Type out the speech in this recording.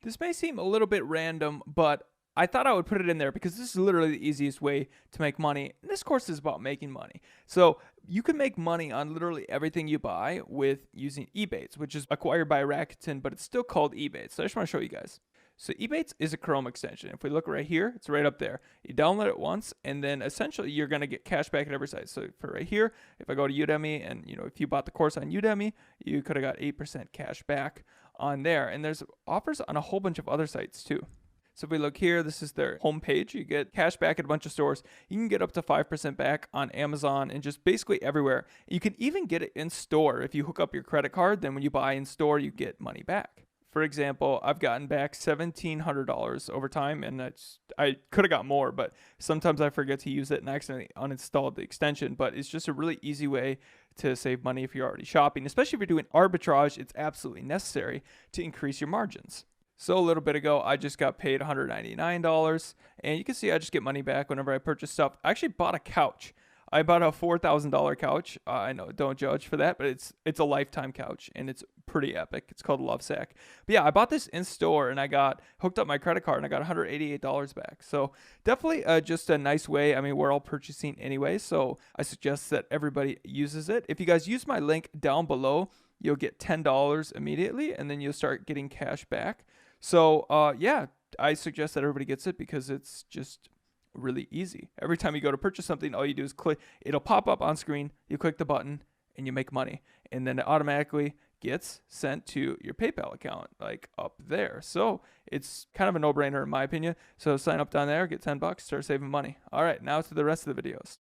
This may seem a little bit random, but I thought I would put it in there because this is literally the easiest way to make money. And this course is about making money. So you can make money on literally everything you buy with using Ebates, which is acquired by Rakuten, but it's still called Ebates. So I just want to show you guys. So Ebates is a Chrome extension. If we look right here, it's right up there. You download it once, and then essentially you're going to get cash back at every site. So for right here, if I go to Udemy, and if you bought the course on Udemy, you could have got 8% cash back on there. And there's offers on a whole bunch of other sites too. So if we look here, this is their homepage. You get cash back at a bunch of stores. You can get up to 5% back on Amazon and just basically everywhere. You can even get it in store. If you hook up your credit card, then when you buy in store, you get money back. For example, I've gotten back $1,700 over time, and I could have got more, but sometimes I forget to use it and accidentally uninstalled the extension. But it's just a really easy way to save money if you're already shopping, especially if you're doing arbitrage. It's absolutely necessary to increase your margins. So a little bit ago, I just got paid $199, and you can see I just get money back whenever I purchase stuff. I actually bought a couch. I bought a $4,000 couch. I know, don't judge for that, but it's a lifetime couch, and it's pretty epic. It's called Lovesac. But yeah, I bought this in store, and I got hooked up my credit card, and I got $188 back. So definitely just a nice way. I mean, we're all purchasing anyway, so I suggest that everybody uses it. If you guys use my link down below, you'll get $10 immediately, and then you'll start getting cash back. So yeah, I suggest that everybody gets it because it's just really easy. Every time you go to purchase something, all you do is click. It'll pop up on screen. You click the button and you make money, and then it automatically gets sent to your PayPal account, like up there. So it's kind of a no-brainer in my opinion. So sign up down there, get $10, start saving money. All right, now to the rest of the videos.